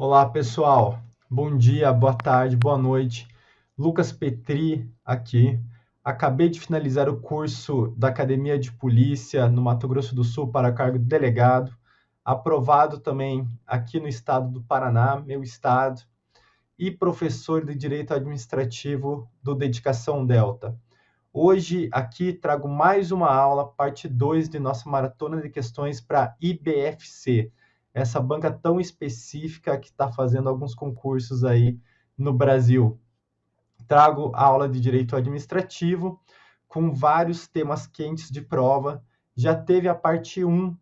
Olá, pessoal. Bom dia, boa tarde, boa noite. Lucas Petri aqui. Acabei de finalizar o curso da Academia de Polícia no Mato Grosso do Sul para cargo de delegado. Aprovado também aqui no estado do Paraná, meu estado. E professor de Direito Administrativo do Dedicação Delta. Hoje aqui trago mais uma aula, parte 2 de nossa maratona de questões para IBFC, essa banca tão específica que está fazendo alguns concursos aí no Brasil. Trago a aula de Direito Administrativo com vários temas quentes de prova. Já teve a parte 1,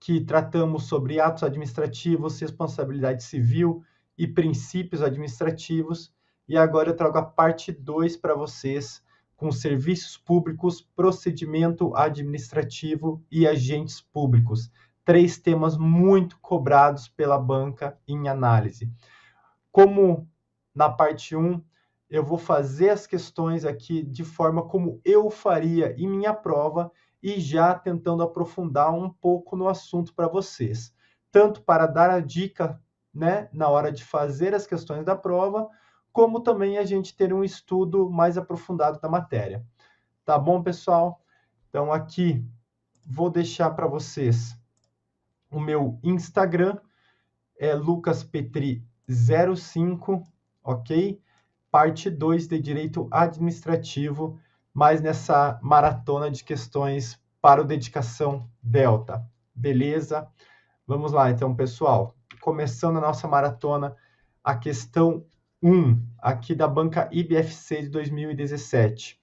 que tratamos sobre atos administrativos, responsabilidade civil e princípios administrativos. E agora eu trago a parte 2 para vocês, com serviços públicos, procedimento administrativo e agentes públicos. 3 temas muito cobrados pela banca em análise. Como na parte 1, eu vou fazer as questões aqui de forma como eu faria em minha prova e já tentando aprofundar um pouco no assunto para vocês. Tanto para dar a dica, né, na hora de fazer as questões da prova, como também a gente ter um estudo mais aprofundado da matéria. Tá bom, pessoal? Então, aqui vou deixar para vocês o meu Instagram, é lucaspetri05, ok? Parte 2 de Direito Administrativo, mais nessa maratona de questões para o Dedicação Delta. Beleza? Vamos lá, então, pessoal. Começando a nossa maratona, a questão 1, aqui da banca IBFC de 2017.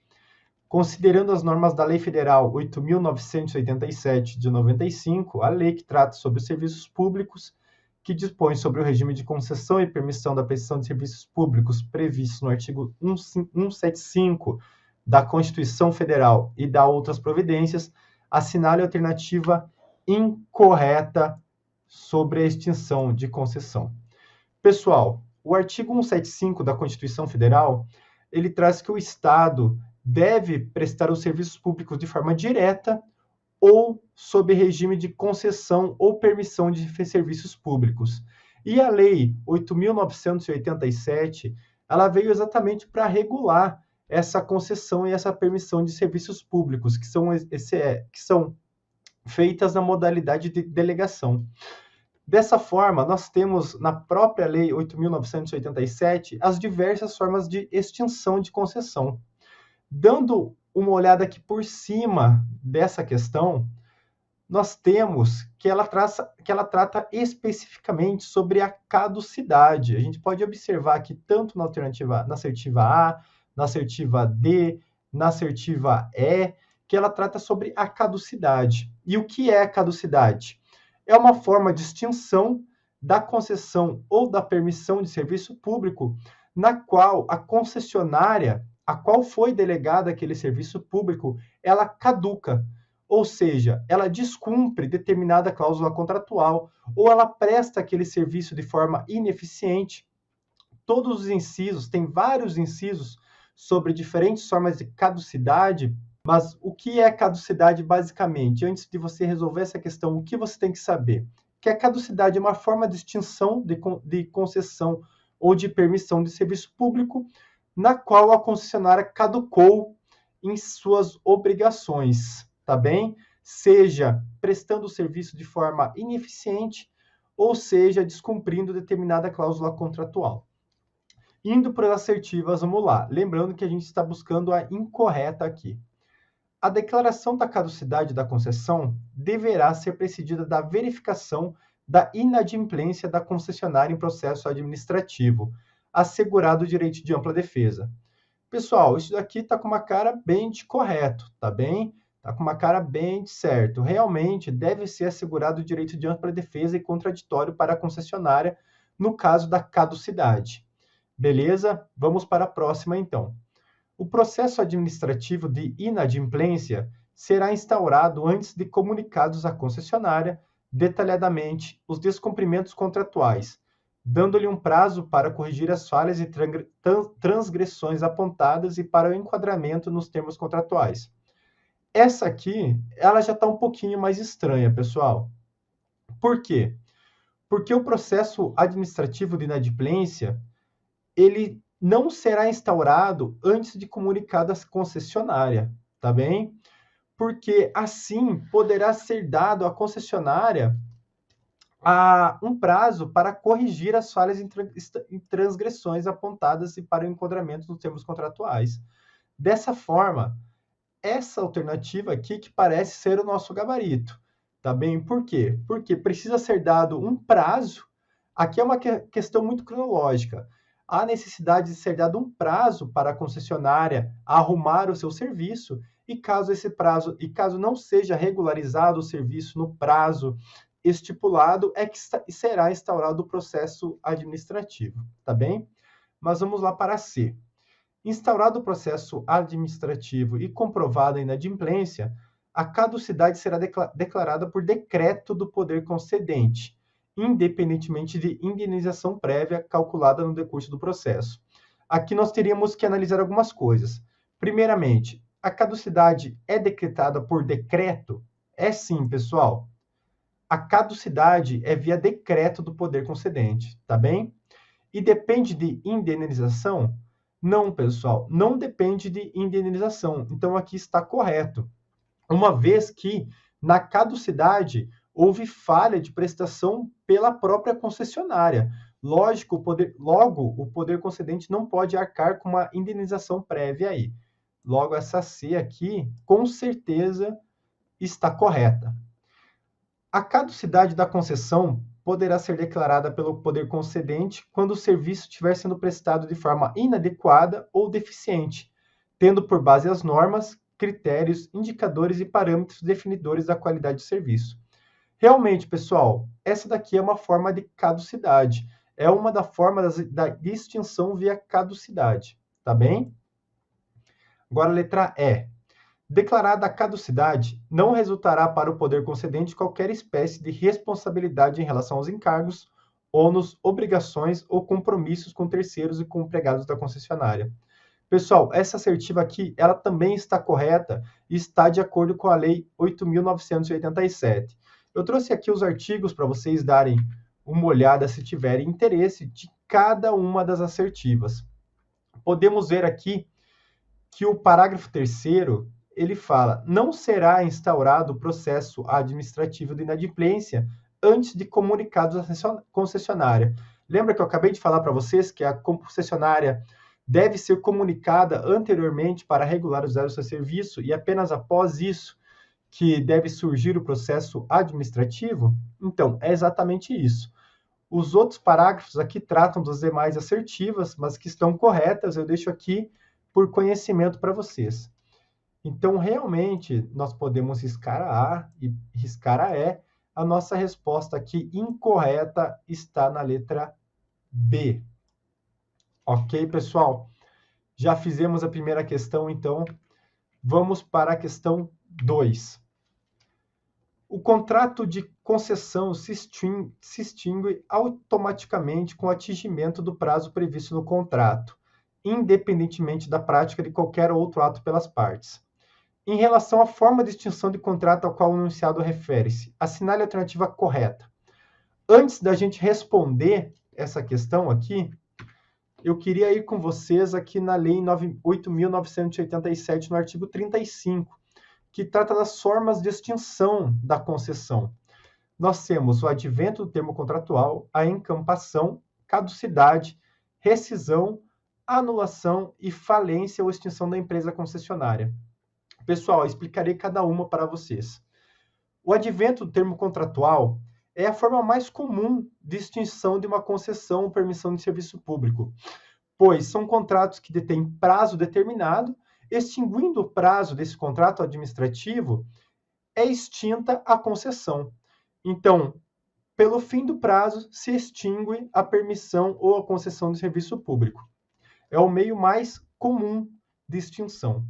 Considerando as normas da Lei Federal 8.987 de 95, a lei que trata sobre os serviços públicos, que dispõe sobre o regime de concessão e permissão da prestação de serviços públicos previsto no artigo 175 da Constituição Federal e da outras providências, assinale a alternativa incorreta sobre a extinção de concessão. Pessoal, o artigo 175 da Constituição Federal, ele traz que o Estado deve prestar os serviços públicos de forma direta ou sob regime de concessão ou permissão de serviços públicos. E a Lei 8.987, ela veio exatamente para regular essa concessão e essa permissão de serviços públicos, que são feitas na modalidade de delegação. Dessa forma, nós temos na própria Lei 8.987 as diversas formas de extinção de concessão. Dando uma olhada aqui por cima dessa questão, nós temos que ela trata especificamente sobre a caducidade. A gente pode observar que tanto na assertiva A, na assertiva D, na assertiva E, que ela trata sobre a caducidade. E o que é a caducidade? É uma forma de extinção da concessão ou da permissão de serviço público, na qual a concessionária, a qual foi delegada aquele serviço público, ela caduca, ou seja, ela descumpre determinada cláusula contratual, ou ela presta aquele serviço de forma ineficiente. Todos os incisos, tem vários incisos sobre diferentes formas de caducidade, mas o que é caducidade basicamente? Antes de você resolver essa questão, o que você tem que saber? Que a caducidade é uma forma de extinção de concessão ou de permissão de serviço público, na qual a concessionária caducou em suas obrigações, tá bem? Seja prestando o serviço de forma ineficiente, ou seja, descumprindo determinada cláusula contratual. Indo para as assertivas, vamos lá. Lembrando que a gente está buscando a incorreta aqui. A declaração da caducidade da concessão deverá ser precedida da verificação da inadimplência da concessionária em processo administrativo, assegurado o direito de ampla defesa. Pessoal, isso daqui está com uma cara bem de correto, tá bem? Está com uma cara bem de certo. Realmente deve ser assegurado o direito de ampla defesa e contraditório para a concessionária no caso da caducidade. Beleza? Vamos para a próxima, então. O processo administrativo de inadimplência será instaurado antes de comunicados à concessionária detalhadamente os descumprimentos contratuais, dando-lhe um prazo para corrigir as falhas e transgressões apontadas e para o enquadramento nos termos contratuais. Essa aqui, ela já está um pouquinho mais estranha, pessoal. Por quê? Porque o processo administrativo de inadimplência, ele não será instaurado antes de comunicado à concessionária, tá bem? Porque assim poderá ser dado à concessionária um prazo para corrigir as falhas e transgressões apontadas e para o enquadramento nos termos contratuais. Dessa forma, essa alternativa aqui que parece ser o nosso gabarito, tá bem? Por quê? Porque precisa ser dado um prazo. Aqui é uma questão muito cronológica. Há necessidade de ser dado um prazo para a concessionária arrumar o seu serviço e caso não seja regularizado o serviço no prazo estipulado, é que será instaurado o processo administrativo, tá bem? Mas vamos lá para C. Instaurado o processo administrativo e comprovada a inadimplência, a caducidade será declarada por decreto do poder concedente, independentemente de indenização prévia calculada no decurso do processo. Aqui nós teríamos que analisar algumas coisas. Primeiramente, a caducidade é decretada por decreto? É sim, pessoal. A caducidade é via decreto do poder concedente, tá bem? E depende de indenização? Não, pessoal, não depende de indenização. Então, aqui está correto. Uma vez que, na caducidade, houve falha de prestação pela própria concessionária. Logo, o poder concedente não pode arcar com uma indenização prévia aí. Logo, essa C aqui, com certeza, está correta. A caducidade da concessão poderá ser declarada pelo poder concedente quando o serviço estiver sendo prestado de forma inadequada ou deficiente, tendo por base as normas, critérios, indicadores e parâmetros definidores da qualidade do serviço. Realmente, pessoal, essa daqui é uma forma de caducidade. É uma das formas da distinção via caducidade, tá bem? Agora, a letra E. Declarada a caducidade, não resultará para o poder concedente qualquer espécie de responsabilidade em relação aos encargos, ônus, obrigações ou compromissos com terceiros e com empregados da concessionária. Pessoal, essa assertiva aqui, ela também está correta e está de acordo com a Lei 8.987. Eu trouxe aqui os artigos para vocês darem uma olhada, se tiverem interesse, de cada uma das assertivas. Podemos ver aqui que o parágrafo 3º, ele fala, não será instaurado o processo administrativo de inadimplência antes de comunicados à concessionária. Lembra que eu acabei de falar para vocês que a concessionária deve ser comunicada anteriormente para regularizar o seu serviço e apenas após isso que deve surgir o processo administrativo? Então, é exatamente isso. Os outros parágrafos aqui tratam das demais assertivas, mas que estão corretas, eu deixo aqui por conhecimento para vocês. Então, realmente, nós podemos riscar a A e riscar a E. A nossa resposta aqui incorreta está na letra B. Ok, pessoal? Já fizemos a primeira questão, então vamos para a questão 2. O contrato de concessão se extingue automaticamente com o atingimento do prazo previsto no contrato, independentemente da prática de qualquer outro ato pelas partes. Em relação à forma de extinção de contrato ao qual o enunciado refere-se, assinale a alternativa correta. Antes da gente responder essa questão aqui, eu queria ir com vocês aqui na Lei 8.987, no artigo 35, que trata das formas de extinção da concessão. Nós temos o advento do termo contratual, a encampação, caducidade, rescisão, anulação e falência ou extinção da empresa concessionária. Pessoal, eu explicarei cada uma para vocês. O advento do termo contratual é a forma mais comum de extinção de uma concessão ou permissão de serviço público, pois são contratos que detêm prazo determinado. Extinguindo o prazo desse contrato administrativo, é extinta a concessão. Então, pelo fim do prazo, se extingue a permissão ou a concessão de serviço público. É o meio mais comum de extinção.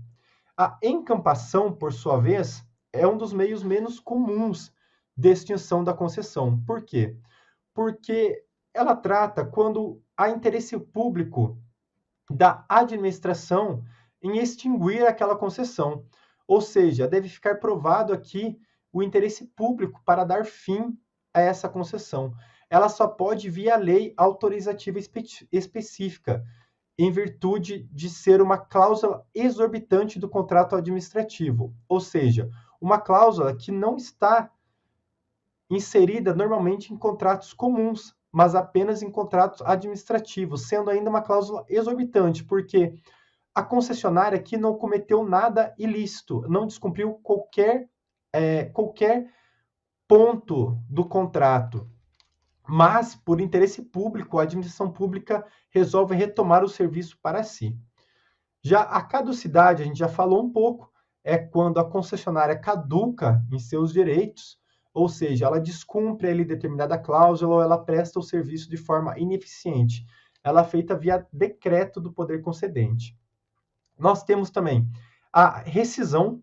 A encampação, por sua vez, é um dos meios menos comuns de extinção da concessão. Por quê? Porque ela trata quando há interesse público da administração em extinguir aquela concessão. Ou seja, deve ficar provado aqui o interesse público para dar fim a essa concessão. ela só pode via lei autorizativa específica, em virtude de ser uma cláusula exorbitante do contrato administrativo, ou seja, uma cláusula que não está inserida normalmente em contratos comuns, mas apenas em contratos administrativos, sendo ainda uma cláusula exorbitante, porque a concessionária aqui não cometeu nada ilícito, não descumpriu qualquer ponto do contrato. Mas, por interesse público, a administração pública resolve retomar o serviço para si. Já a caducidade, a gente já falou um pouco, é quando a concessionária caduca em seus direitos, ou seja, ela descumpre ali determinada cláusula ou ela presta o serviço de forma ineficiente. Ela é feita via decreto do poder concedente. Nós temos também a rescisão.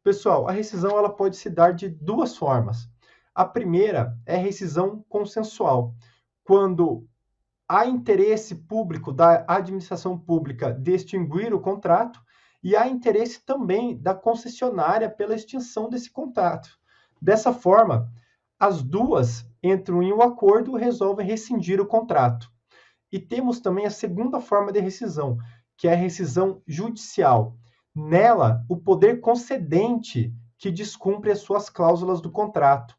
Pessoal, a rescisão ela pode se dar de duas formas. A primeira é a rescisão consensual, quando há interesse público da administração pública de extinguir o contrato e há interesse também da concessionária pela extinção desse contrato. Dessa forma, as duas entram em um acordo e resolvem rescindir o contrato. E temos também a segunda forma de rescisão, que é a rescisão judicial. Nela, o poder concedente que descumpre as suas cláusulas do contrato.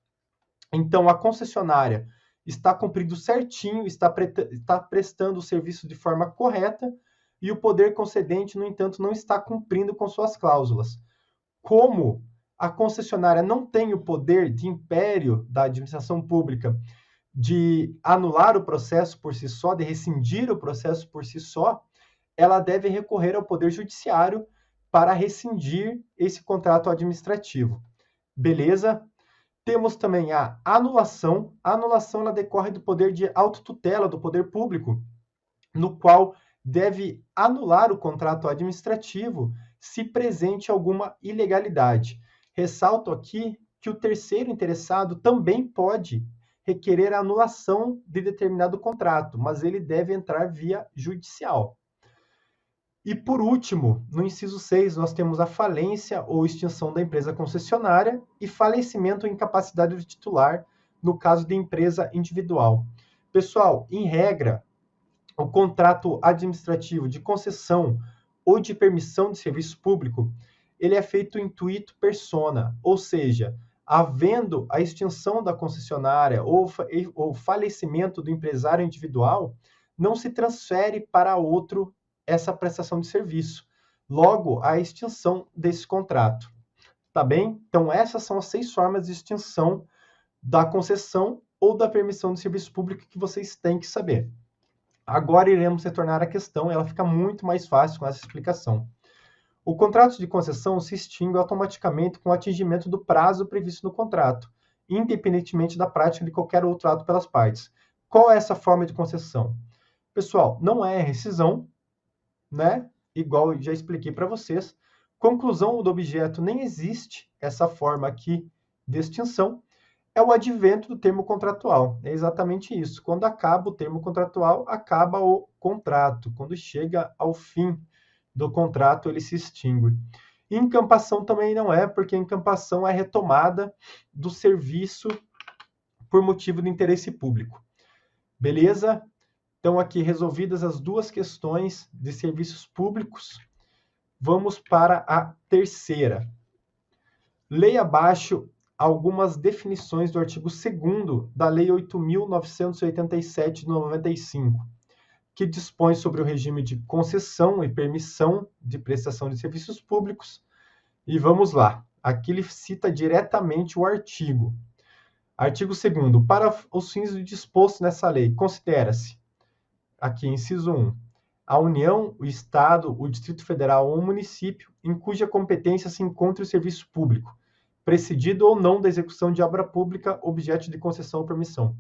Então, a concessionária está cumprindo certinho, está prestando o serviço de forma correta, e o poder concedente, no entanto, não está cumprindo com suas cláusulas. Como a concessionária não tem o poder de império da administração pública de anular o processo por si só, de rescindir o processo por si só, ela deve recorrer ao Poder Judiciário para rescindir esse contrato administrativo. Beleza? Temos também a anulação. A anulação ela decorre do poder de autotutela do poder público, no qual deve anular o contrato administrativo se presente alguma ilegalidade. Ressalto aqui que o terceiro interessado também pode requerer a anulação de determinado contrato, mas ele deve entrar via judicial. E por último, no inciso 6, nós temos a falência ou extinção da empresa concessionária e falecimento ou incapacidade do titular, no caso de empresa individual. Pessoal, em regra, o contrato administrativo de concessão ou de permissão de serviço público, ele é feito intuito persona, ou seja, havendo a extinção da concessionária ou falecimento do empresário individual, não se transfere para outro essa prestação de serviço. Logo, a extinção desse contrato. Tá bem? Então, essas são as 6 formas de extinção da concessão ou da permissão de serviço público que vocês têm que saber. Agora iremos retornar à questão, ela fica muito mais fácil com essa explicação. O contrato de concessão se extingue automaticamente com o atingimento do prazo previsto no contrato, independentemente da prática de qualquer outro ato pelas partes. Qual é essa forma de concessão? Pessoal, não é rescisão, né? Igual eu já expliquei para vocês. Conclusão do objeto, nem existe essa forma aqui de extinção. É o advento do termo contratual. É exatamente isso. Quando acaba o termo contratual, acaba o contrato. Quando chega ao fim do contrato, ele se extingue. Encampação também não é, porque a encampação é retomada do serviço por motivo de interesse público. Beleza? Então, aqui resolvidas as duas questões de serviços públicos, vamos para a terceira. Leia abaixo algumas definições do artigo 2º da Lei 8.987 de 95, que dispõe sobre o regime de concessão e permissão de prestação de serviços públicos. E vamos lá. Aqui ele cita diretamente o artigo. Artigo 2º. Para os fins do disposto nessa lei, considera-se aqui, inciso 1, a União, o Estado, o Distrito Federal ou o município em cuja competência se encontra o serviço público, precedido ou não da execução de obra pública, objeto de concessão ou permissão.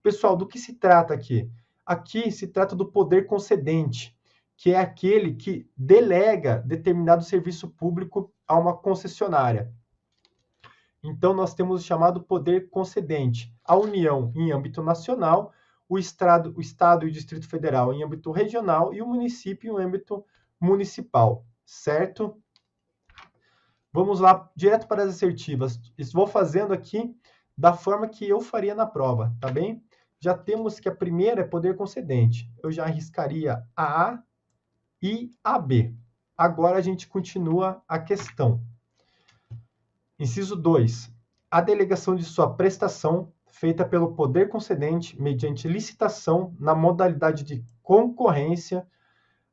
Pessoal, do que se trata aqui? Aqui se trata do poder concedente, que é aquele que delega determinado serviço público a uma concessionária. Então, nós temos o chamado poder concedente. A União em âmbito nacional, o Estado e o Distrito Federal em âmbito regional e o município em âmbito municipal, certo? Vamos lá, direto para as assertivas. Estou fazendo aqui da forma que eu faria na prova, tá bem? já temos que a primeira é poder concedente. Eu já arriscaria a A e a B. Agora a gente continua a questão. Inciso 2. A delegação de sua prestação feita pelo poder concedente mediante licitação na modalidade de concorrência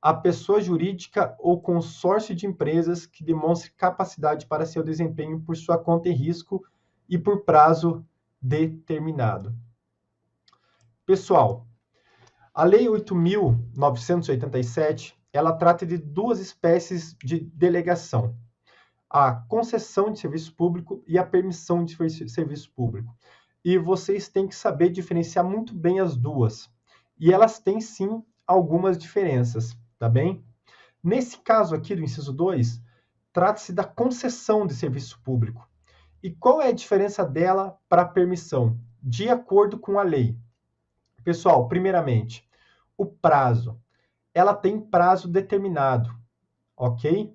a pessoa jurídica ou consórcio de empresas que demonstre capacidade para seu desempenho por sua conta e risco e por prazo determinado. Pessoal, a Lei 8.987, ela trata de duas espécies de delegação: a concessão de serviço público e a permissão de serviço público. E vocês têm que saber diferenciar muito bem as duas. E elas têm, sim, algumas diferenças, tá bem? Nesse caso aqui do inciso 2, trata-se da concessão de serviço público. E qual é a diferença dela para a permissão? De acordo com a lei. Pessoal, primeiramente, o prazo. Ela tem prazo determinado, ok?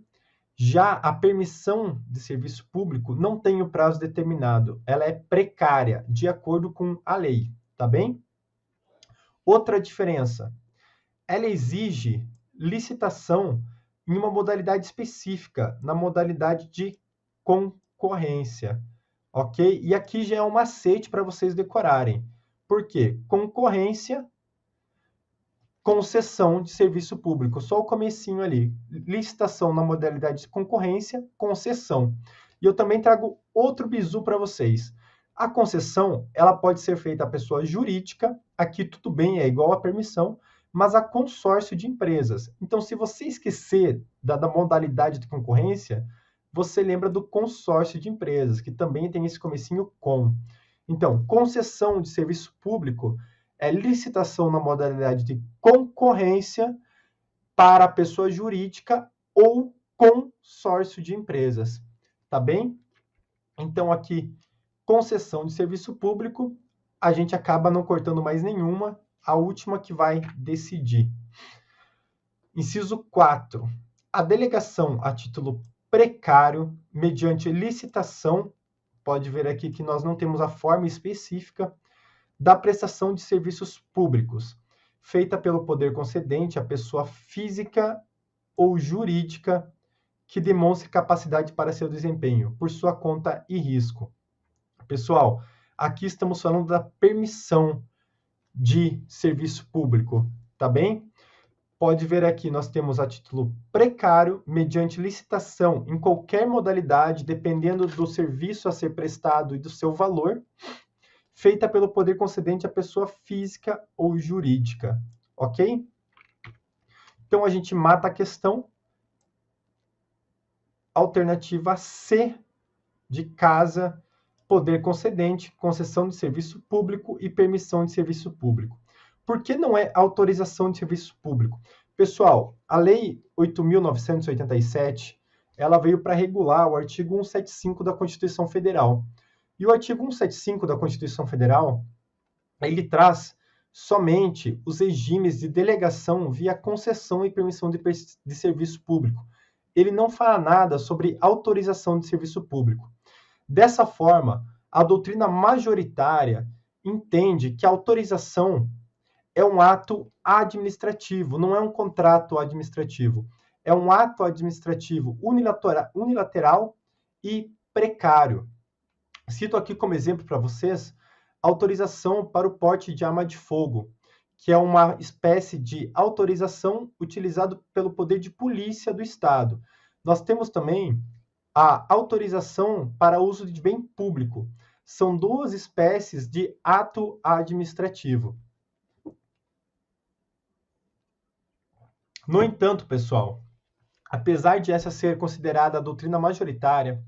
Já a permissão de serviço público não tem o prazo determinado, ela é precária, de acordo com a lei, tá bem? Outra diferença, ela exige licitação em uma modalidade específica, na modalidade de concorrência, ok? E aqui já é um macete para vocês decorarem. Por quê? Concorrência, concessão de serviço público, só o comecinho ali. Licitação na modalidade de concorrência, concessão. E eu também trago outro bizu para vocês. A concessão, ela pode ser feita a pessoa jurídica, aqui tudo bem, é igual a permissão, mas a consórcio de empresas. Então, se você esquecer da modalidade de concorrência, você lembra do consórcio de empresas, que também tem esse comecinho com. Então, concessão de serviço público é licitação na modalidade de concorrência para a pessoa jurídica ou consórcio de empresas, tá bem? Então, aqui, concessão de serviço público, a gente acaba não cortando mais nenhuma, a última que vai decidir. Inciso 4. A delegação a título precário, mediante licitação, pode ver aqui que nós não temos a forma específica, da prestação de serviços públicos, feita pelo poder concedente a pessoa física ou jurídica que demonstre capacidade para seu desempenho, por sua conta e risco. Pessoal, aqui estamos falando da permissão de serviço público, tá bem? Pode ver aqui, nós temos a título precário, mediante licitação em qualquer modalidade, dependendo do serviço a ser prestado e do seu valor, feita pelo poder concedente a pessoa física ou jurídica, ok? Então, a gente mata a questão. Alternativa C, de casa, poder concedente, concessão de serviço público e permissão de serviço público. Por que não é autorização de serviço público? Pessoal, a Lei 8.987, ela veio para regular o artigo 175 da Constituição Federal. E o artigo 175 da Constituição Federal, ele traz somente os regimes de delegação via concessão e permissão de serviço público. Ele não fala nada sobre autorização de serviço público. Dessa forma, a doutrina majoritária entende que a autorização é um ato administrativo, não é um contrato administrativo. É um ato administrativo unilateral e precário. Cito aqui como exemplo para vocês a autorização para o porte de arma de fogo, que é uma espécie de autorização utilizada pelo poder de polícia do Estado. Nós temos também a autorização para uso de bem público. São duas espécies de ato administrativo. No entanto, pessoal, apesar de essa ser considerada a doutrina majoritária,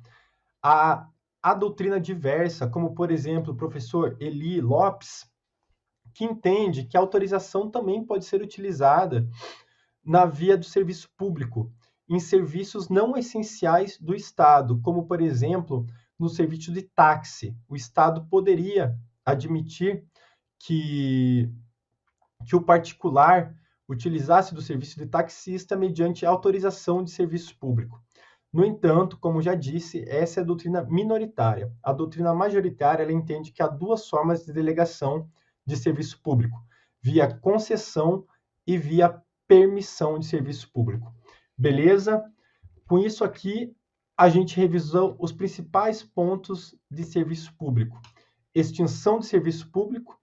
a doutrina diversa, como, por exemplo, o professor Eli Lopes, que entende que a autorização também pode ser utilizada na via do serviço público, em serviços não essenciais do Estado, como, por exemplo, no serviço de táxi. O Estado poderia admitir que o particular utilizasse do serviço de taxista mediante autorização de serviço público. No entanto, como já disse, essa é a doutrina minoritária. A doutrina majoritária, ela entende que há duas formas de delegação de serviço público, via concessão e via permissão de serviço público. Beleza? Com isso aqui, a gente revisou os principais pontos de serviço público. Extinção de serviço público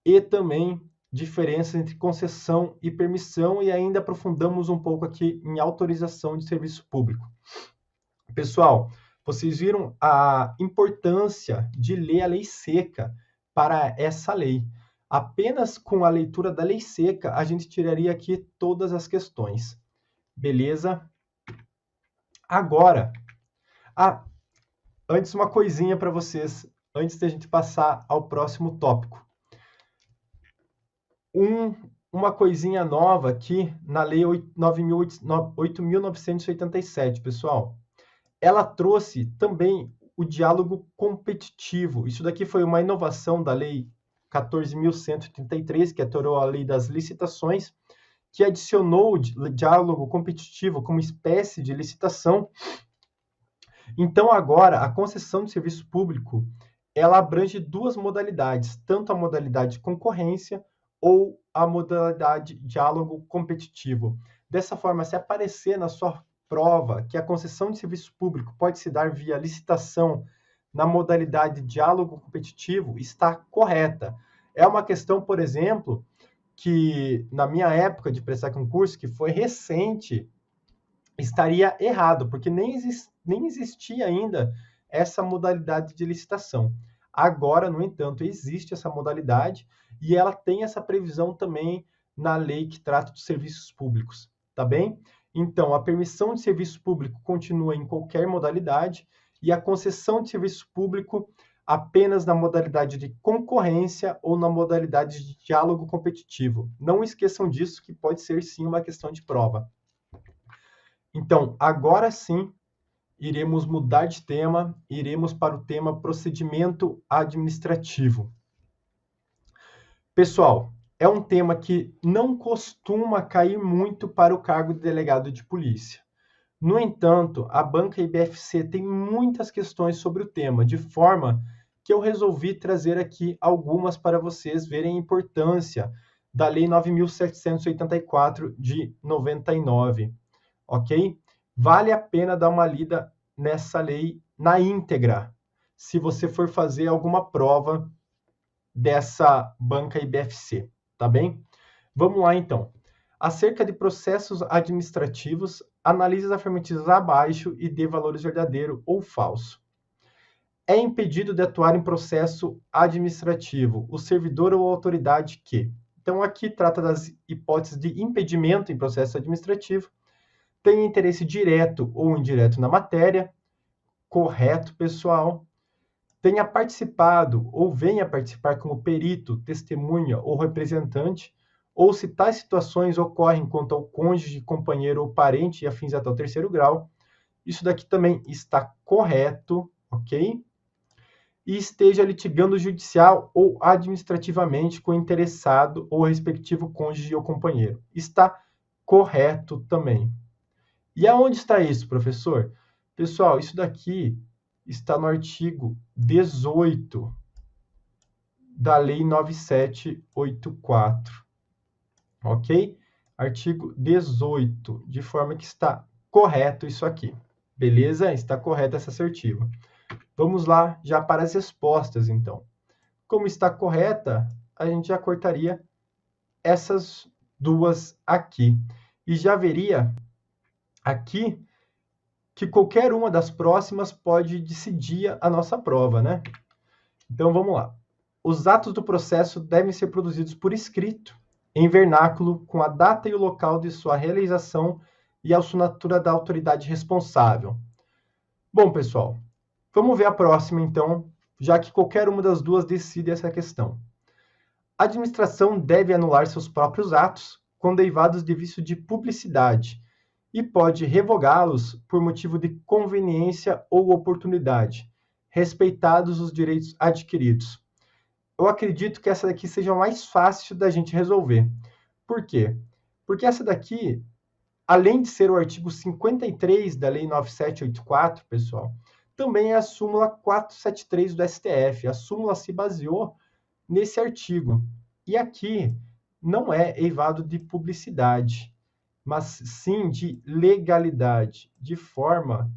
e também diferença entre concessão e permissão, e ainda aprofundamos um pouco aqui em autorização de serviço público. Pessoal, vocês viram a importância de ler a lei seca para essa lei. Apenas com a leitura da lei seca, a gente tiraria aqui todas as questões. Beleza? Agora, antes uma coisinha para vocês, antes da gente passar ao próximo tópico. Uma coisinha nova aqui na Lei 8.987, pessoal. Ela trouxe também o diálogo competitivo. Isso daqui foi uma inovação da Lei 14.133, que alterou a Lei das Licitações, que adicionou o diálogo competitivo como espécie de licitação. Então, agora, a concessão de serviço público, ela abrange duas modalidades, tanto a modalidade concorrência ou a modalidade diálogo competitivo. Dessa forma, se aparecer na sua prova que a concessão de serviço público pode se dar via licitação na modalidade diálogo competitivo, está correta. É uma questão, por exemplo, que na minha época de prestar concurso, que foi recente, estaria errado, porque nem existia ainda essa modalidade de licitação. Agora, no entanto, existe essa modalidade e ela tem essa previsão também na lei que trata dos serviços públicos, tá bem? Então, a permissão de serviço público continua em qualquer modalidade e a concessão de serviço público apenas na modalidade de concorrência ou na modalidade de diálogo competitivo. Não esqueçam disso, que pode ser sim uma questão de prova. Então, agora sim, iremos mudar de tema, iremos para o tema procedimento administrativo. Pessoal, é um tema que não costuma cair muito para o cargo de delegado de polícia. No entanto, a banca IBFC tem muitas questões sobre o tema, de forma que eu resolvi trazer aqui algumas para vocês verem a importância da Lei 9.784 de 99, ok? Vale a pena dar uma lida nessa lei na íntegra, se você for fazer alguma prova dessa banca IBFC, tá bem? Vamos lá, então. Acerca de processos administrativos, analise as afirmativas abaixo e dê valores verdadeiro ou falso. É impedido de atuar em processo administrativo o servidor ou autoridade que... Então, aqui trata das hipóteses de impedimento em processo administrativo, tem interesse direto ou indireto na matéria, correto, pessoal? Tenha participado ou venha participar como perito, testemunha ou representante, ou se tais situações ocorrem quanto ao cônjuge, companheiro ou parente e afins até o terceiro grau. Isso daqui também está correto, ok? E esteja litigando judicial ou administrativamente com o interessado ou respectivo cônjuge ou companheiro. Está correto também. E aonde está isso, professor? Pessoal, isso daqui está no artigo 18 da Lei 9784, ok? Artigo 18, de forma que está correto isso aqui, beleza? Está correta essa assertiva. Vamos lá já para as respostas, então. Como está correta, a gente já cortaria essas duas aqui. E já veria aqui que qualquer uma das próximas pode decidir a nossa prova, né? Então, vamos lá. Os atos do processo devem ser produzidos por escrito, em vernáculo, com a data e o local de sua realização e a assinatura da autoridade responsável. Bom, pessoal, vamos ver a próxima, então, já que qualquer uma das duas decide essa questão. A administração deve anular seus próprios atos quando derivados de vício de publicidade e pode revogá-los por motivo de conveniência ou oportunidade, respeitados os direitos adquiridos. Eu acredito que essa daqui seja mais fácil da gente resolver. Por quê? Porque essa daqui, além de ser o artigo 53 da Lei 9784, pessoal, também é a súmula 473 do STF. A súmula se baseou nesse artigo. E aqui não é eivado de publicidade, mas sim de legalidade, de forma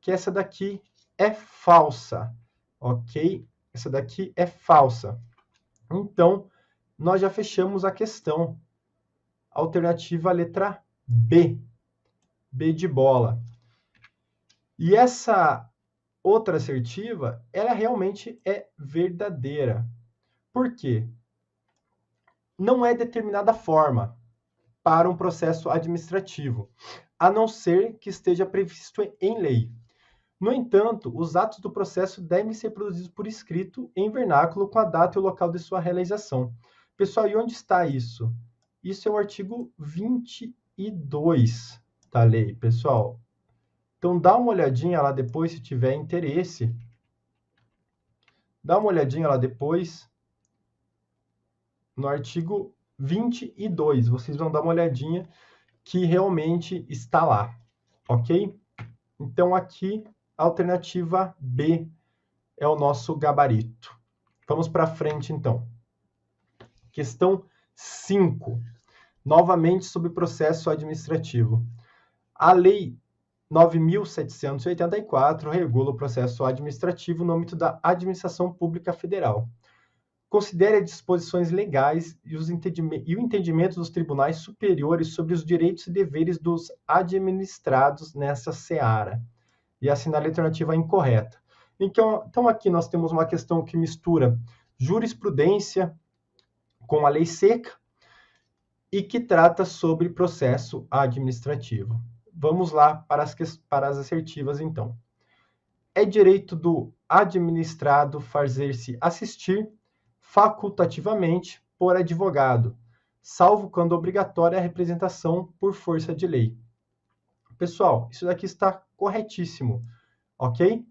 que essa daqui é falsa, ok? Essa daqui é falsa. Então, nós já fechamos a questão. Alternativa letra B. B de bola. E essa outra assertiva, ela realmente é verdadeira. Por quê? Não é determinada forma para um processo administrativo, a não ser que esteja previsto em lei. No entanto, os atos do processo devem ser produzidos por escrito em vernáculo com a data e o local de sua realização. Pessoal, e onde está isso? Isso é o artigo 22 da lei, pessoal. Então, dá uma olhadinha lá depois, se tiver interesse. Dá uma olhadinha lá depois, no artigo 22. Vocês vão dar uma olhadinha que realmente está lá, ok? Então, aqui, a alternativa B é o nosso gabarito. Vamos para frente, então. Questão 5. Novamente sobre processo administrativo. A Lei 9.784 regula o processo administrativo no âmbito da Administração Pública Federal. Considere as disposições legais e o entendimento dos tribunais superiores sobre os direitos e deveres dos administrados nessa seara. E assinale a alternativa incorreta. Então, aqui nós temos uma questão que mistura jurisprudência com a lei seca e que trata sobre processo administrativo. Vamos lá para as assertivas, então. É direito do administrado fazer-se assistir facultativamente por advogado, salvo quando obrigatória a representação por força de lei. Pessoal, isso daqui está corretíssimo, ok?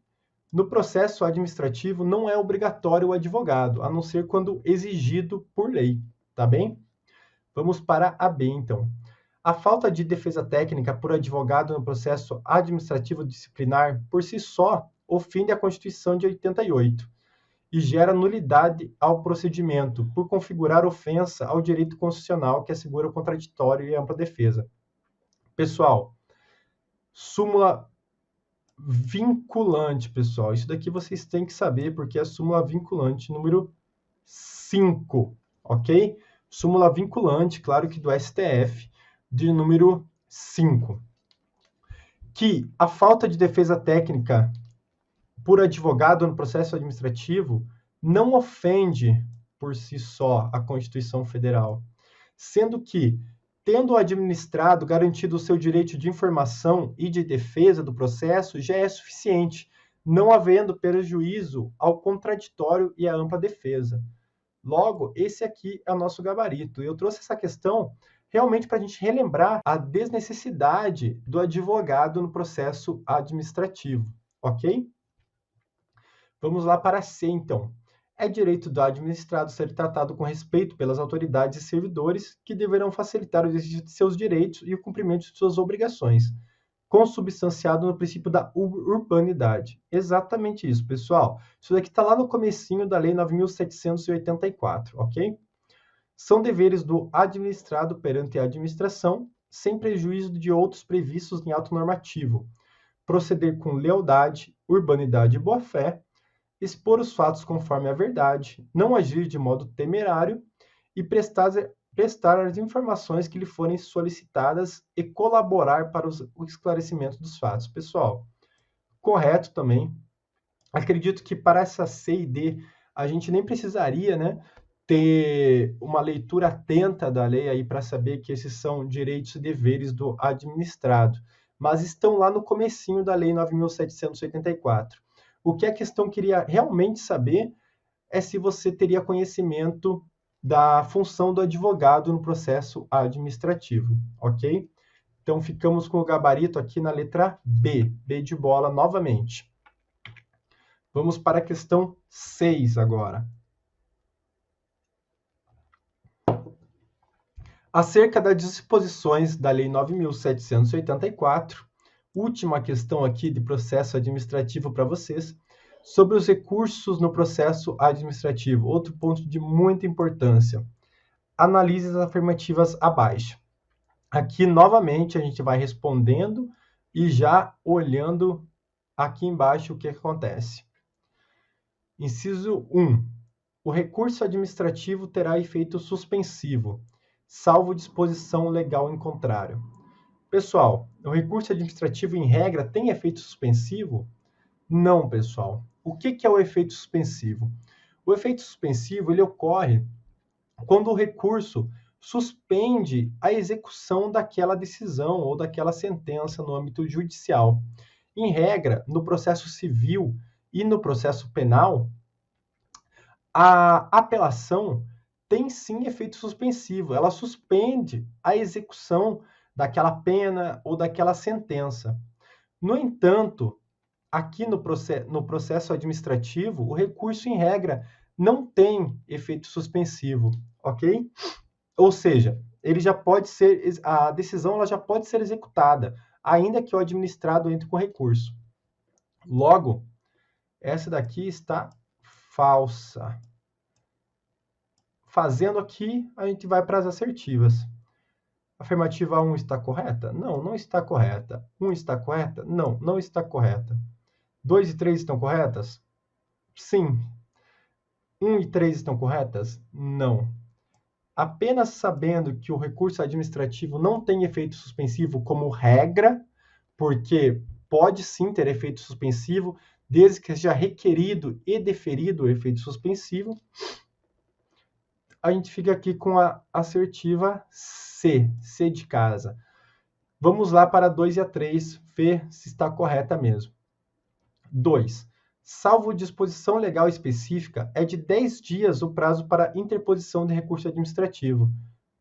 No processo administrativo não é obrigatório o advogado, a não ser quando exigido por lei, tá bem? Vamos para a B, então. A falta de defesa técnica por advogado no processo administrativo disciplinar, por si só, ofende a Constituição de 88 e gera nulidade ao procedimento, por configurar ofensa ao direito constitucional que assegura o contraditório e a ampla defesa. Pessoal, súmula vinculante, pessoal. Isso daqui vocês têm que saber, porque é a súmula vinculante número 5, ok? Súmula vinculante, claro que do STF, de número 5. Que a falta de defesa técnica por advogado no processo administrativo não ofende por si só a Constituição Federal, sendo que, tendo o administrado garantido o seu direito de informação e de defesa do processo, já é suficiente, não havendo prejuízo ao contraditório e à ampla defesa. Logo, esse aqui é o nosso gabarito. Eu trouxe essa questão realmente para a gente relembrar a desnecessidade do advogado no processo administrativo, ok? Vamos lá para C, então. É direito do administrado ser tratado com respeito pelas autoridades e servidores, que deverão facilitar o exercício de seus direitos e o cumprimento de suas obrigações, consubstanciado no princípio da urbanidade. Exatamente isso, pessoal. Isso daqui está lá no comecinho da Lei 9.784, ok? São deveres do administrado perante a administração, sem prejuízo de outros previstos em ato normativo. Proceder com lealdade, urbanidade e boa-fé, expor os fatos conforme a verdade, não agir de modo temerário e prestar as informações que lhe forem solicitadas e colaborar para o esclarecimento dos fatos. Pessoal, correto também. Acredito que para essa C e D a gente nem precisaria, né, ter uma leitura atenta da lei aí para saber que esses são direitos e deveres do administrado, mas estão lá no comecinho da Lei 9.784. O que a questão queria realmente saber é se você teria conhecimento da função do advogado no processo administrativo, ok? Então, ficamos com o gabarito aqui na letra B, B de bola novamente. Vamos para a questão 6 agora. Acerca das disposições da Lei 9.784, última questão aqui de processo administrativo para vocês, Sobre os recursos no processo administrativo, outro ponto de muita importância. Analise as afirmativas abaixo. Aqui, novamente, a gente vai respondendo e já olhando aqui embaixo o que acontece. Inciso 1. O recurso administrativo terá efeito suspensivo, salvo disposição legal em contrário. Pessoal, o recurso administrativo, em regra, tem efeito suspensivo? Não, pessoal. O que é o efeito suspensivo? O efeito suspensivo ele ocorre quando o recurso suspende a execução daquela decisão ou daquela sentença no âmbito judicial. Em regra, no processo civil e no processo penal, a apelação tem sim efeito suspensivo. Ela suspende a execução daquela pena ou daquela sentença. No entanto, aqui no processo administrativo, o recurso, em regra, não tem efeito suspensivo, ok? Ou seja, ele já pode ser, a decisão ela já pode ser executada, ainda que o administrado entre com recurso. Logo, essa daqui está falsa. Fazendo aqui, a gente vai para as assertivas. Afirmativa 1 está correta? Não, não está correta. 1 está correta? Não, não está correta. 2 e 3 estão corretas? Sim. 1 e 3 estão corretas? Não. Apenas sabendo que o recurso administrativo não tem efeito suspensivo como regra, porque pode sim ter efeito suspensivo, desde que seja requerido e deferido o efeito suspensivo, a gente fica aqui com a assertiva C, C de casa. Vamos lá para 2 e a 3, ver se está correta mesmo. 2. Salvo disposição legal específica, é de 10 dias o prazo para interposição de recurso administrativo.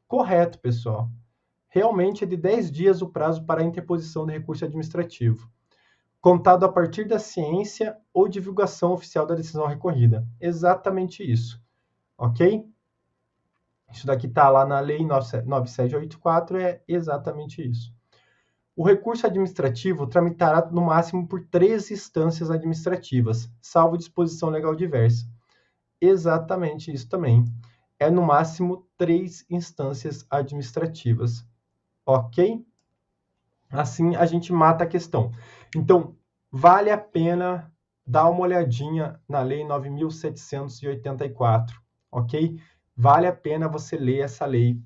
Correto, pessoal. Realmente é de 10 dias o prazo para interposição de recurso administrativo, contado a partir da ciência ou divulgação oficial da decisão recorrida. Exatamente isso. Ok? Isso daqui está lá na Lei 9784, é exatamente isso. O recurso administrativo tramitará no máximo por 3 instâncias administrativas, salvo disposição legal diversa. Exatamente isso também. É no máximo 3 instâncias administrativas. Ok? Assim a gente mata a questão. Então, vale a pena dar uma olhadinha na Lei 9.784, ok? Vale a pena você ler essa lei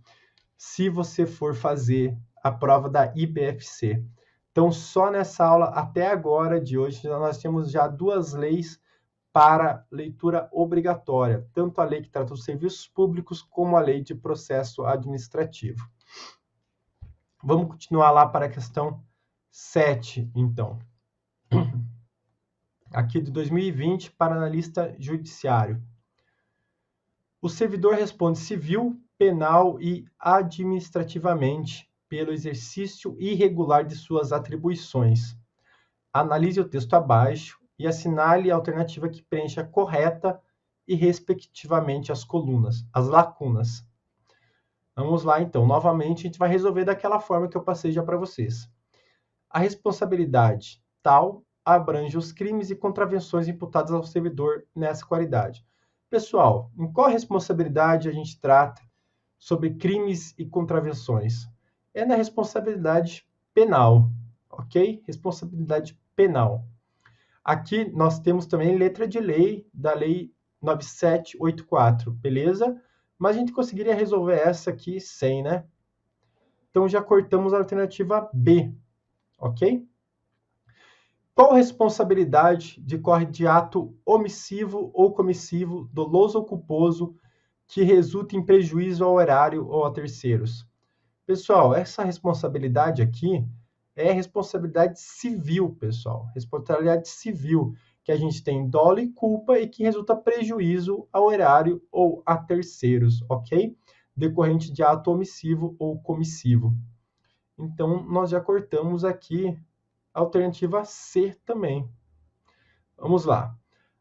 se você for fazer a prova da IBFC. Então, só nessa aula, até agora de hoje, nós temos já 2 leis para leitura obrigatória, tanto a lei que trata dos serviços públicos, como a lei de processo administrativo. Vamos continuar lá para a questão 7, então. Aqui de 2020, para analista judiciário. O servidor responde civil, penal e administrativamente pelo exercício irregular de suas atribuições. Analise o texto abaixo e assinale a alternativa que preencha correta e, respectivamente, as colunas, as lacunas. Vamos lá, então. Novamente, a gente vai resolver daquela forma que eu passei já para vocês. A responsabilidade tal abrange os crimes e contravenções imputados ao servidor nessa qualidade. Pessoal, em qual responsabilidade a gente trata sobre crimes e contravenções? É na responsabilidade penal, ok? Responsabilidade penal. Aqui nós temos também letra de lei da Lei 9784, beleza? Mas a gente conseguiria resolver essa aqui sem, né? Então já cortamos a alternativa B, ok? Qual responsabilidade decorre de ato omissivo ou comissivo, doloso ou culposo, que resulta em prejuízo ao erário ou a terceiros? Pessoal, essa responsabilidade aqui é responsabilidade civil, pessoal. Responsabilidade civil, que a gente tem dolo e culpa e que resulta prejuízo ao erário ou a terceiros, ok? Decorrente de ato omissivo ou comissivo. Então, nós já cortamos aqui a alternativa C também. Vamos lá.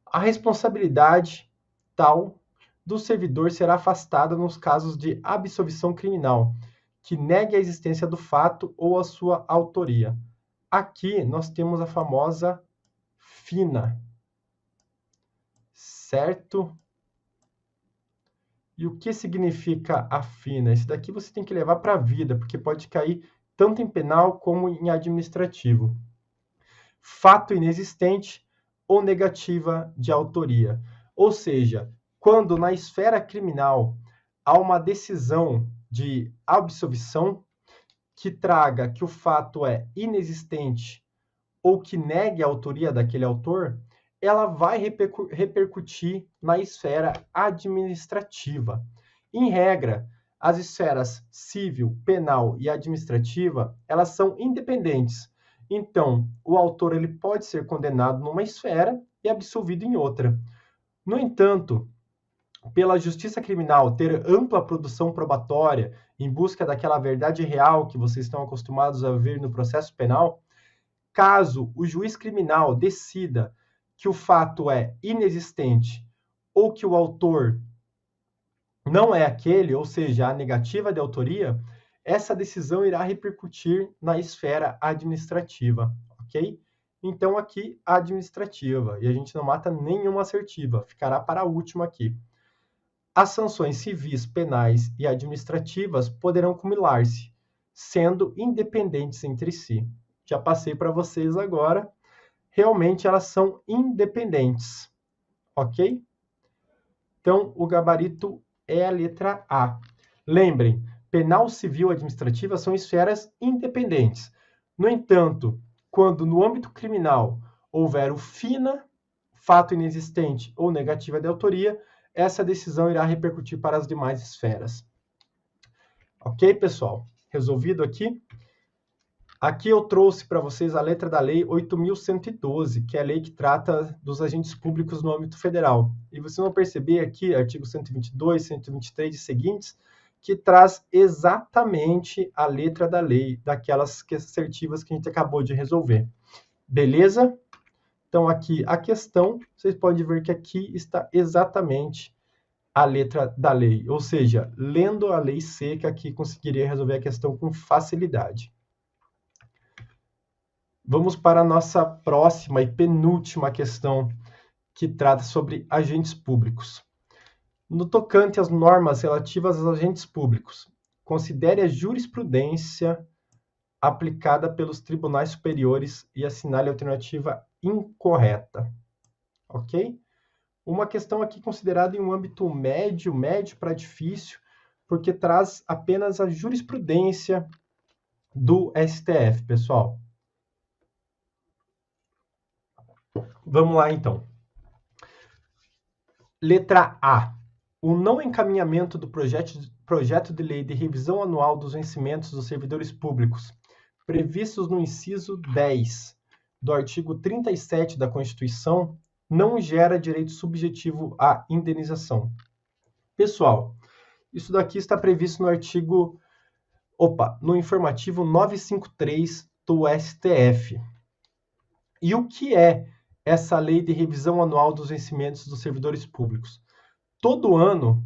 A responsabilidade tal do servidor será afastada nos casos de absolvição criminal, que negue a existência do fato ou a sua autoria. Aqui nós temos a famosa FINA. certo? E o que significa a fina? Esse daqui você tem que levar para a vida, porque pode cair tanto em penal como em administrativo. Fato inexistente ou negativa de autoria. Ou seja, quando na esfera criminal há uma decisão de absolvição que traga que o fato é inexistente ou que negue a autoria daquele autor, ela vai repercutir na esfera administrativa. Em regra, as esferas civil, penal e administrativa, elas são independentes. Então, o autor ele pode ser condenado numa esfera e absolvido em outra. No entanto, pela justiça criminal ter ampla produção probatória em busca daquela verdade real que vocês estão acostumados a ver no processo penal, caso o juiz criminal decida que o fato é inexistente ou que o autor não é aquele, ou seja, a negativa de autoria, essa decisão irá repercutir na esfera administrativa, ok? Então, aqui, administrativa, e a gente não mata nenhuma assertiva, ficará para a última aqui. As sanções civis, penais e administrativas poderão cumular-se, sendo independentes entre si. Já passei para vocês agora. Realmente elas são independentes, ok? Então, o gabarito é a letra A. Lembrem, penal, civil e administrativa são esferas independentes. No entanto, quando no âmbito criminal houver o FINA, fato inexistente ou negativa de autoria, essa decisão irá repercutir para as demais esferas. Ok, pessoal? Resolvido aqui? Aqui eu trouxe para vocês a letra da Lei 8.112, que é a lei que trata dos agentes públicos no âmbito federal. E vocês vão perceber aqui, artigo 122, 123 e seguintes, que traz exatamente a letra da lei, daquelas assertivas que a gente acabou de resolver. Beleza? Então, aqui a questão, vocês podem ver que aqui está exatamente a letra da lei. Ou seja, lendo a lei seca, aqui conseguiria resolver a questão com facilidade. Vamos para a nossa próxima e penúltima questão, que trata sobre agentes públicos. No tocante às normas relativas aos agentes públicos, considere a jurisprudência aplicada pelos tribunais superiores e assinale a alternativa incorreta. Ok? Uma questão aqui considerada em um âmbito médio para difícil, porque traz apenas a jurisprudência do STF, pessoal. Vamos lá, então. Letra A. O não encaminhamento do projeto de lei de revisão anual dos vencimentos dos servidores públicos, previstos no inciso 10 do artigo 37 da Constituição, não gera direito subjetivo à indenização. Pessoal, isso daqui está previsto no artigo... no informativo 953 do STF. E o que é essa lei de revisão anual dos vencimentos dos servidores públicos? Todo ano,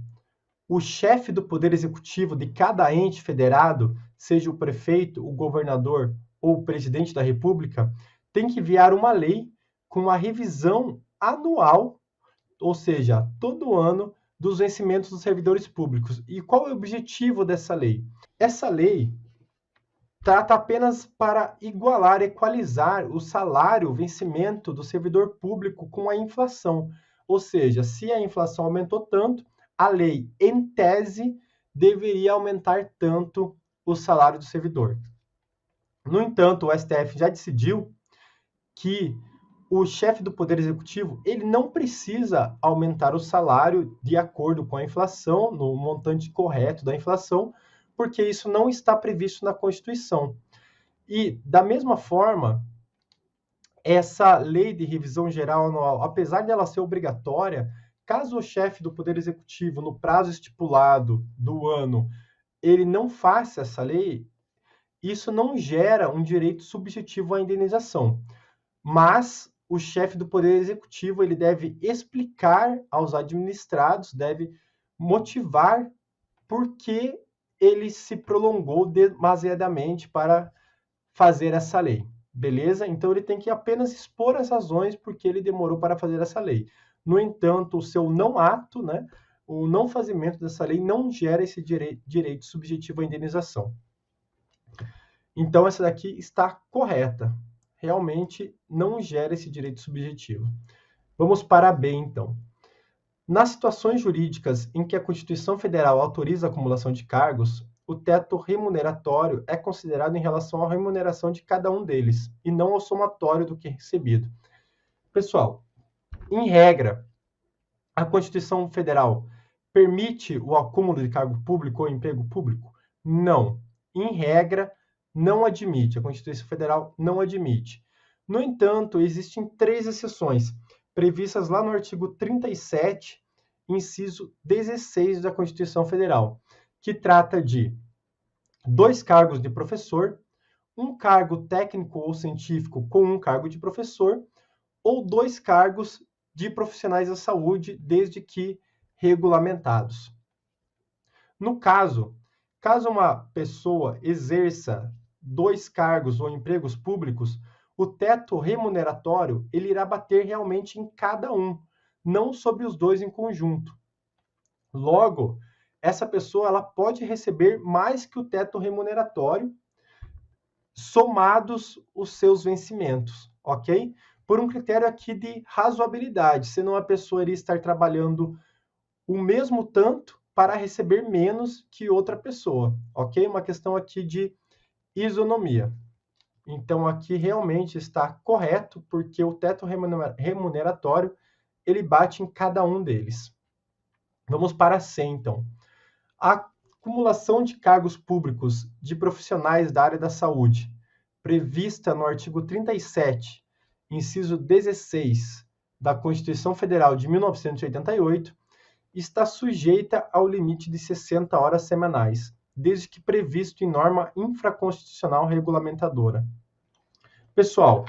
o chefe do Poder Executivo de cada ente federado, seja o prefeito, o governador ou o presidente da República, tem que enviar uma lei com a revisão anual, ou seja, todo ano, dos vencimentos dos servidores públicos. E qual é o objetivo dessa lei? Essa lei trata apenas para igualar, equalizar o salário, o vencimento do servidor público com a inflação. Ou seja, se a inflação aumentou tanto, a lei, em tese, deveria aumentar tanto o salário do servidor. No entanto, o STF já decidiu que o chefe do Poder Executivo ele não precisa aumentar o salário de acordo com a inflação, no montante correto da inflação, porque isso não está previsto na Constituição. E, da mesma forma, essa lei de revisão geral anual, apesar dela ser obrigatória, caso o chefe do Poder Executivo, no prazo estipulado do ano, ele não faça essa lei, isso não gera um direito subjetivo à indenização. Mas o chefe do Poder Executivo ele deve explicar aos administrados, deve motivar por que ele se prolongou demasiadamente para fazer essa lei, beleza? Então ele tem que apenas expor as razões porque ele demorou para fazer essa lei. No entanto, o seu não ato, né, o não fazimento dessa lei não gera esse direito subjetivo à indenização. Então, essa daqui está correta. Realmente não gera esse direito subjetivo. Vamos para a B, então. Nas situações jurídicas em que a Constituição Federal autoriza a acumulação de cargos, o teto remuneratório é considerado em relação à remuneração de cada um deles, e não ao somatório do que é recebido. Pessoal, em regra, a Constituição Federal permite o acúmulo de cargo público ou emprego público? Não. Em regra, não admite. A Constituição Federal não admite. No entanto, existem 3 exceções, previstas lá no artigo 37, inciso 16 da Constituição Federal, que trata de 2 cargos de professor, um cargo técnico ou científico com um cargo de professor, ou 2 cargos de profissionais da saúde, desde que regulamentados. No caso uma pessoa exerça 2 cargos ou empregos públicos, o teto remuneratório ele irá bater realmente em cada um, não sobre os 2 em conjunto. Logo, essa pessoa ela pode receber mais que o teto remuneratório, somados os seus vencimentos, ok? Por um critério aqui de razoabilidade, senão a pessoa iria estar trabalhando o mesmo tanto para receber menos que outra pessoa, ok? Uma questão aqui de isonomia. Então, aqui realmente está correto, porque o teto remuneratório, ele bate em cada um deles. Vamos para C, então. A acumulação de cargos públicos de profissionais da área da saúde, prevista no artigo 37, inciso 16 da Constituição Federal de 1988, está sujeita ao limite de 60 horas semanais, desde que previsto em norma infraconstitucional regulamentadora. Pessoal,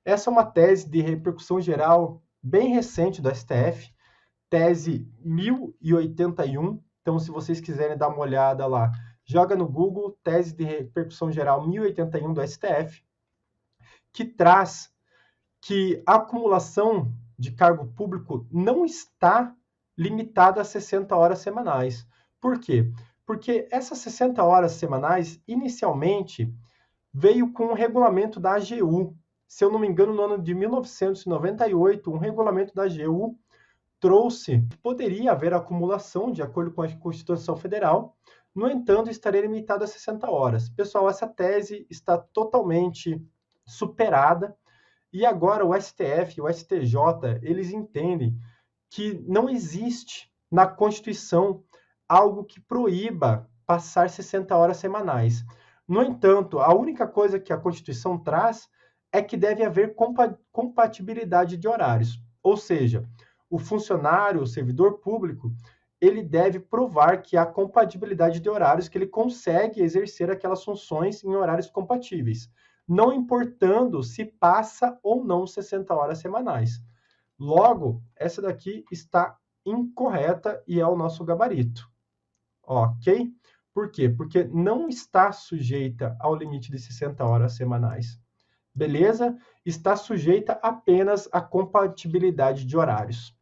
essa é uma tese de repercussão geral bem recente do STF, tese 1081. Então, se vocês quiserem dar uma olhada lá, joga no Google, tese de repercussão geral 1081 do STF, que traz que a acumulação de cargo público não está limitada a 60 horas semanais. Por quê? Porque essas 60 horas semanais, inicialmente, veio com um regulamento da AGU. Se eu não me engano, no ano de 1998, um regulamento da AGU trouxe que poderia haver acumulação de acordo com a Constituição Federal, no entanto, estaria limitado a 60 horas. Pessoal, essa tese está totalmente superada, e agora o STF e o STJ, eles entendem que não existe na Constituição algo que proíba passar 60 horas semanais. No entanto, a única coisa que a Constituição traz é que deve haver compatibilidade de horários. Ou seja, o funcionário, o servidor público, ele deve provar que há compatibilidade de horários, que ele consegue exercer aquelas funções em horários compatíveis, não importando se passa ou não 60 horas semanais. Logo, essa daqui está incorreta e é o nosso gabarito. Ok? Por quê? Porque não está sujeita ao limite de 60 horas semanais. Beleza? Está sujeita apenas à compatibilidade de horários.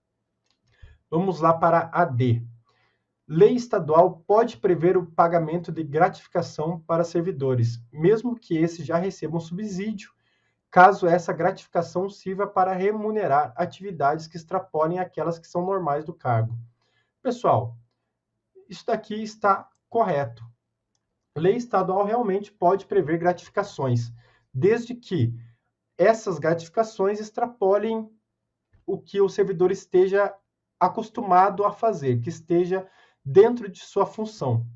Vamos lá para a D. Lei estadual pode prever o pagamento de gratificação para servidores, mesmo que esses já recebam subsídio, caso essa gratificação sirva para remunerar atividades que extrapolem aquelas que são normais do cargo. Pessoal, isso daqui está correto. Lei estadual realmente pode prever gratificações, desde que essas gratificações extrapolem o que o servidor esteja acostumado a fazer, que esteja dentro de sua função.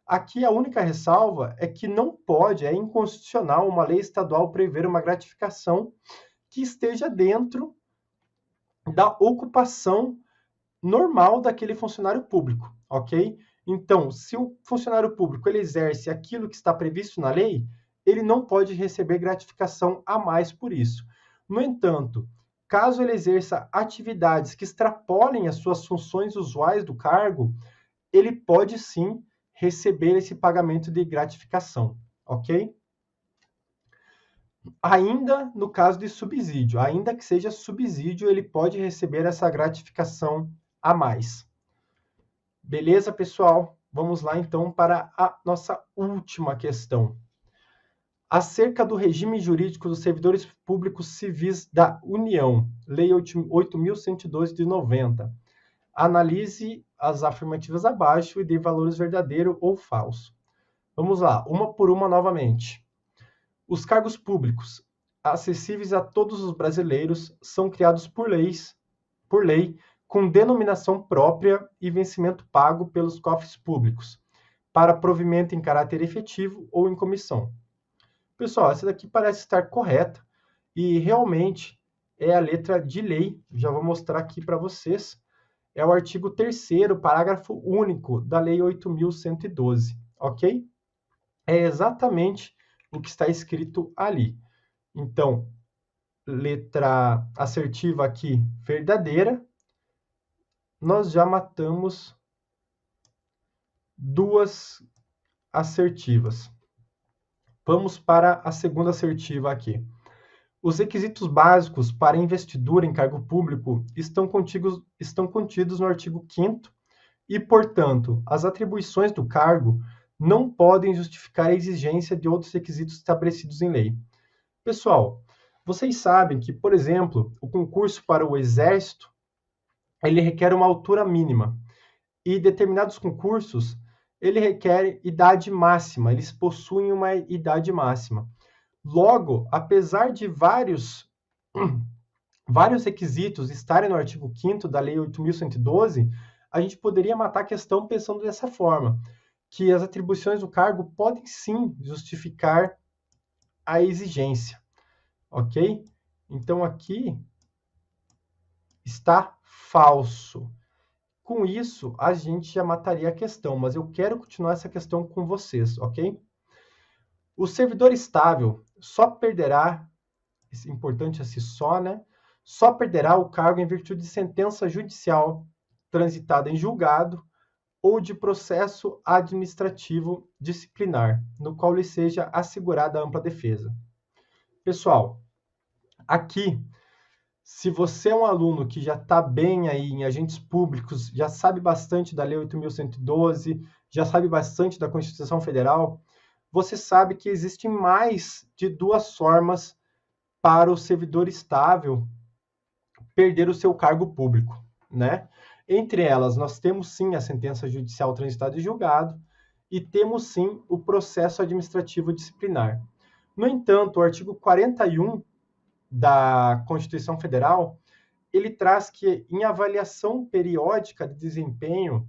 Aqui a única ressalva é que não pode, é inconstitucional uma lei estadual prever uma gratificação que esteja dentro da ocupação normal daquele funcionário público, ok? Então, se o funcionário público ele exerce aquilo que está previsto na lei, ele não pode receber gratificação a mais por isso. No entanto, caso ele exerça atividades que extrapolem as suas funções usuais do cargo, ele pode sim receber esse pagamento de gratificação, ok? ainda no caso de subsídio, ainda que seja subsídio, ele pode receber essa gratificação a mais. Beleza, pessoal? Vamos lá, então, para a nossa última questão. Acerca do regime jurídico dos servidores públicos civis da União, Lei 8.112 de 90. Analise as afirmativas abaixo e dê valores verdadeiro ou falso. Vamos lá, uma por uma novamente. Os cargos públicos acessíveis a todos os brasileiros são criados por lei, com denominação própria e vencimento pago pelos cofres públicos, para provimento em caráter efetivo ou em comissão. Pessoal, essa daqui parece estar correta e realmente é a letra de lei. Já vou mostrar aqui para vocês. É o artigo 3º, parágrafo único da Lei 8.112, ok? É exatamente o que está escrito ali. Então, letra assertiva aqui, verdadeira. Nós já matamos duas assertivas. Vamos para a segunda assertiva aqui. Os requisitos básicos para investidura em cargo público estão contidos no artigo 5º e, portanto, as atribuições do cargo não podem justificar a exigência de outros requisitos estabelecidos em lei. Pessoal, vocês sabem que, por exemplo, o concurso para o Exército, ele requer uma altura mínima e determinados concursos, ele requer idade máxima, eles possuem uma idade máxima. Logo, apesar de vários requisitos estarem no artigo 5º da Lei 8.112, a gente poderia matar a questão pensando dessa forma, que as atribuições do cargo podem sim justificar a exigência, ok? Então, aqui está falso. Com isso, a gente já mataria a questão, mas eu quero continuar essa questão com vocês, ok? O servidor estável só perderá, importante esse só, né? Só perderá o cargo em virtude de sentença judicial transitada em julgado ou de processo administrativo disciplinar, no qual lhe seja assegurada ampla defesa. Pessoal, aqui, se você é um aluno que já está bem aí em agentes públicos, já sabe bastante da Lei 8.112, já sabe bastante da Constituição Federal, você sabe que existem mais de duas formas para o servidor estável perder o seu cargo público, né? Entre elas, nós temos sim a sentença judicial transitada e julgado e temos sim o processo administrativo disciplinar. No entanto, o artigo 41 da Constituição Federal, ele traz que em avaliação periódica de desempenho,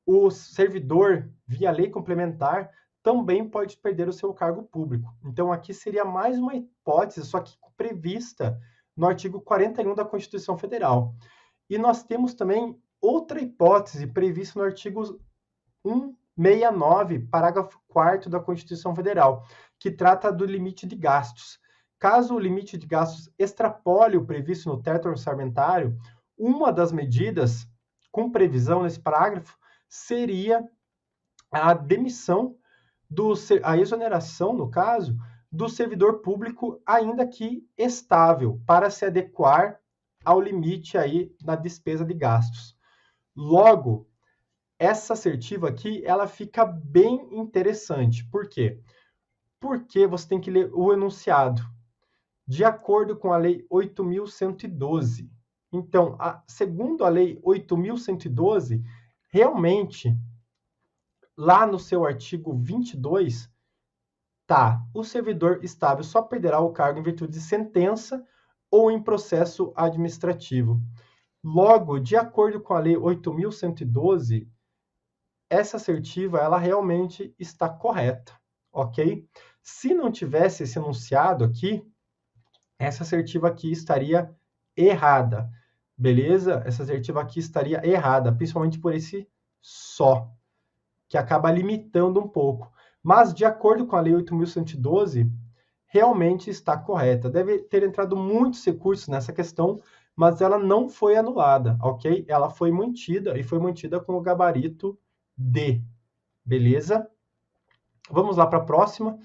o servidor, via lei complementar, também pode perder o seu cargo público. Então, aqui seria mais uma hipótese, só que prevista no artigo 41 da Constituição Federal. E nós temos também outra hipótese prevista no artigo 169, parágrafo 4º da Constituição Federal, que trata do limite de gastos. Caso o limite de gastos extrapole o previsto no teto orçamentário, uma das medidas com previsão nesse parágrafo seria a demissão, a exoneração, no caso, do servidor público, ainda que estável, para se adequar ao limite aí na despesa de gastos. Logo, essa assertiva aqui, ela fica bem interessante. Por quê? Porque você tem que ler o enunciado. De acordo com a Lei 8.112. Então, segundo a Lei 8.112, realmente, lá no seu artigo 22, o servidor estável só perderá o cargo em virtude de sentença ou em processo administrativo. Logo, de acordo com a Lei 8.112, essa assertiva, ela realmente está correta, ok? Se não tivesse esse enunciado aqui, essa assertiva aqui estaria errada, beleza? Essa assertiva aqui estaria errada, principalmente por esse só, que acaba limitando um pouco. Mas, de acordo com a Lei 8.112, realmente está correta. Deve ter entrado muitos recursos nessa questão, mas ela não foi anulada, ok? Ela foi mantida, e foi mantida com o gabarito D, beleza? Vamos lá para a próxima.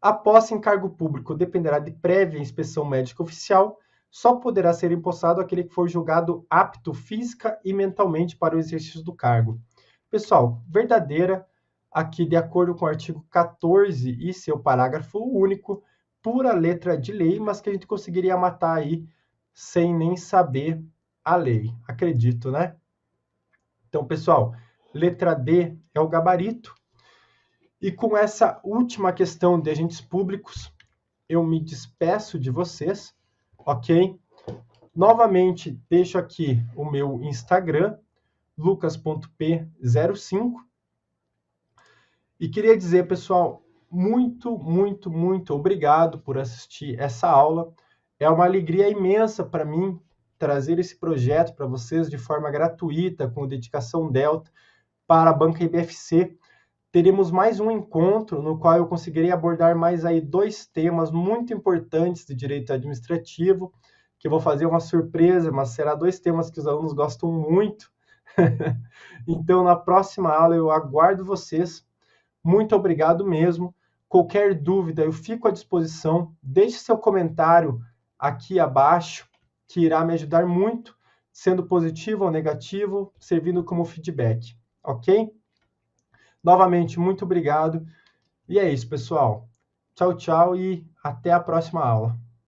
A posse em cargo público dependerá de prévia inspeção médica oficial, só poderá ser empossado aquele que for julgado apto física e mentalmente para o exercício do cargo. Pessoal, verdadeira, aqui de acordo com o artigo 14 e seu parágrafo único, pura letra de lei, mas que a gente conseguiria matar aí sem nem saber a lei. Acredito, né? Então, pessoal, letra D é o gabarito. E com essa última questão de agentes públicos, eu me despeço de vocês, ok? Novamente, deixo aqui o meu Instagram, lucas.p05. E queria dizer, pessoal, muito, muito, muito obrigado por assistir essa aula. É uma alegria imensa para mim trazer esse projeto para vocês de forma gratuita, com dedicação Delta, para a banca IBFC. Teremos mais um encontro no qual eu conseguirei abordar mais aí 2 temas muito importantes de direito administrativo, que eu vou fazer uma surpresa, mas será 2 temas que os alunos gostam muito. Então, na próxima aula eu aguardo vocês. Muito obrigado mesmo. Qualquer dúvida, eu fico à disposição. Deixe seu comentário aqui abaixo, que irá me ajudar muito, sendo positivo ou negativo, servindo como feedback, ok? Novamente, muito obrigado. E é isso, pessoal. Tchau, tchau e até a próxima aula.